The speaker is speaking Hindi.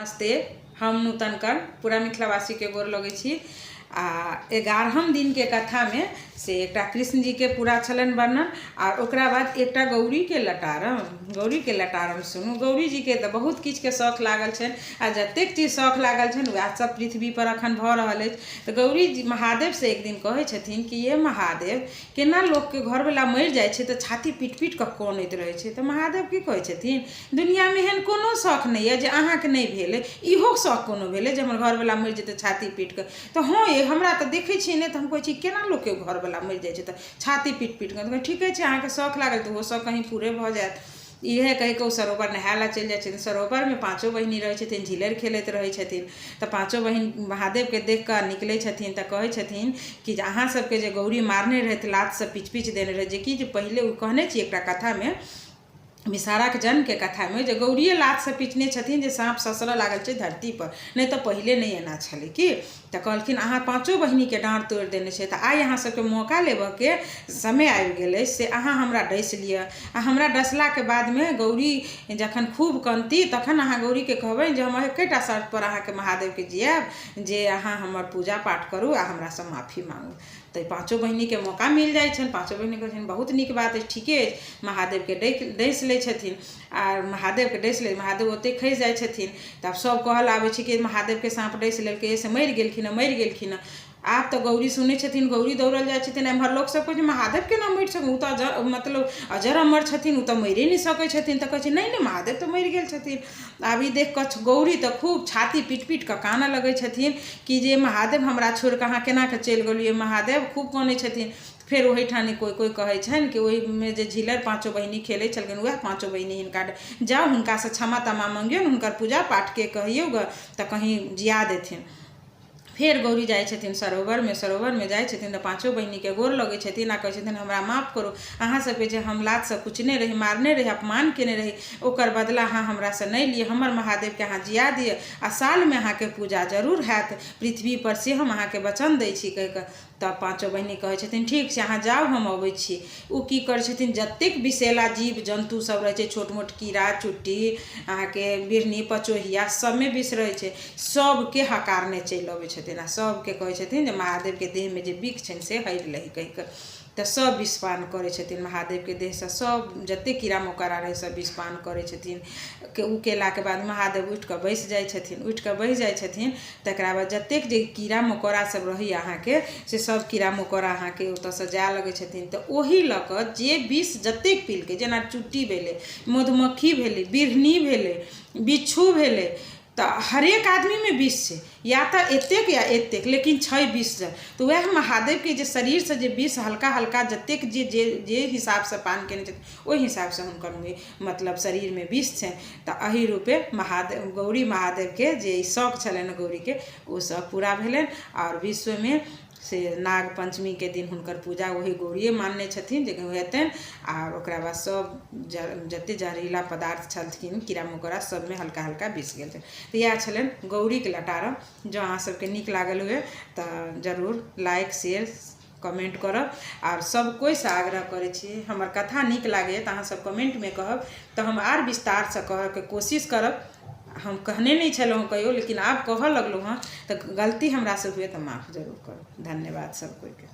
नमस्ते। हम नूतनकर पूरा मिथिलावासी के गोर लगे छी। 11हम दिन के कथा में से एकटा कृष्ण जी के पूरा छलन वर्णन और ओकरा बाद एकटा गौरी के लटारम सुनू। गौरी जी के तो बहुत किछ के शौक लागल छन आ जतेक चीज शौक लागल छन वह सब पृथ्वी पर अखन भ रहल अछि। तो गौरी जी महादेव से एक दिन कहे छथिन कि ये महादेव केना लोग के घर वाला मर जाय छे तो छाती पीट पीट के कानैत रहे छे। तो महादेव की कहे छथिन दुनिया में एहन कोनो शौक नहीं है जे अहाँ के नहीं भेले, इहो शौक कोनो भेले जे हमर घर वाला मर जेते छाती पीट के। तो हाँ ये हमरा तो देखे छी नहीं तो हम कहे छी केना लोग के घर वाला मर जाय छे तो छाती पीट पीट के। तो ठीक है अहाँ के शौक लागल तो वो शौक कहीं पूरे भ जात। इहे कह के सरोवर नहाय ला चल जाए। सरोवर में पाँचों बहिनी रहे छथिन, झिलर खेलत रहे छथिन। तो पाँचों बहिन महादेव के देख कर निकले छथिन तो कहे छथिन कि अहाँ सबके जे गौरी मारने रहे लात से पिच पिच देने रहे जे कि पहले कहने छी एकटा कथा में विषहारा के जन्म के कथा में जो गौरीये लात से पिचने छथिन जे सांप ससर लागल छे धरती पर, नहीं तो पहले नहीं एना छले कि। तो कहलखिन अहाँ पाँचों बहिनी के डाँट तोड़ देने छे तो आई अहाँ सबके मौका लेबे के समय आबि गेलै से अहाँ हमरा डस लिअ। आ हमरा डसला के बाद में गौरी जखन खूब कानती तखन अहाँ गौरी के कहबै जे हम एकेटा शर्त पर अहाँ के महादेव के जियाब जे अहाँ हमर पूजा पाठ करू आ हमरा से माफी मांगू। तो पाँचों बहिनी के मौका मिल जाए छन। पाँचों बहिनी कहै छन बहुत नीक बात है, ठीके महादेव के डस ले छथिन। आ महादेव के डस ले महादेव ओते खसि जाए छथिन। तब सब कहल आबै छै कि महादेव के सांप डस लेलकै से मरि गेलखिन। आप तो गौरी सुने छथिन, गौरी दौड़ल जाए छथिन। एम्हर लोग सब कहै महादेव के ना मरि सकू, तो मतलब अजर अमर छथिन, तो मरे नहीं सकै छथिन। तो कहै छै नहीं महादेव तो मरि गेल छथिन। अभी देख कर गौरी तो खूब छाती पीट पीट के कानऽ लगे छथिन कि जे महादेव हमरा छोड़ के अहाँ केना के चलि गेलियै। महादेव खूब कानै छथिन। फिर वही ठानी कोई कहे छन कि वही में जे झिलर पाँचों बहिनी खेले छलखिन वह पाँचों बहिनी हिनका जाओ हुनका से क्षमा तमा मंगियो, हुनकर पूजा पाठ के कहियो ग तो कहीं जिया देथिन। फिर गौरी जाए छथिन सरोवर में जाए छथिन तो पाँचों बहिनी के गोर लगे छथिन आ कहे छथिन हमरा माफ करू, अहाँ सब जे हम लात से कुचने रही, मारने रही, अपमान केने रही ओकर बदला अहाँ हमरा से नहीं लिए। हमर महादेव के अहाँ जिया दिए आ साल में अहाँ के पूजा जरूर हैत पृथ्वी पर से हम अहाँ के वचन दै छी कह के। तब पाँचों बहिनी कहे छथिन ठीक छै अहाँ जाओ हम अबै छी। उ की करे छथिन जतेक विषैला जीव जंतु सब रहे छे छोट मोट कीड़ा चुट्टी अहाँ के बिरनी पचोहिया सब में विष रहे छे सब के हकारने चलि अबै छथिन। आ सब के कहे छथिन जे महादेव के देह में जे विष छन से हरि लही कह के। तो सब विषपान करे छथिन महादेव के देह से, सब जते कीड़ा मकोड़ा रहे सब विषपान करे छथिन। उ केला के बाद महादेव उठ के बैस जाए छथिन। तकरा बाद जतेक जे कीड़ा मकोड़ा सब रही अहाँ के से सब कीड़ा मकोड़ा अहाँ के ओत से जाए लगे छथिन। तो ओही ल क जे विष जतेक पील के जेना चुट्टी भेले, मधुमक्खी भेले, बिरहनी भेले, बिच्छू भेले, तो हरेक आदमी में विष है या तो एतेक या एतेक लेकिन छै विष। तो वह महादेव के जे शरीर से जे विष हल्का हल्का जतेक जे हिसाब से पान केने छथिन ओहि हिसाब से हुनकर मतलब शरीर में विष छै। तो एही रूपे महादेव गौरी महादेव के जे शौक छलन गौरी के वो सब पूरा भेलन। और विश्व में से नाग पंचमी के दिन हुनकर पूजा वही गौरीये मानने छथिन जे हेतन। और ओकरा बाद सब जते जहरीला पदार्थ छलखिन कीड़ा मकोड़ा सब में हल्का हल्का विष गेल। तो यह छलन गौरी के लटारम। जो अहाँ सबके नीक लागल हुए तो जरूर लाइक शेयर कमेंट करब। और सब कोई से आग्रह करे छी हमर कथा नीक लागे तो अहाँ सब कमेंट में कहब तो हम आर विस्तार से कह के कोशिश करब। हम कहने नहीं छलहुँ कहियो लेकिन आप कह लगलहुँ हाँ तो गलती हमरा से हुए तो माफ़ जरूर करो। धन्यवाद सब कोई के।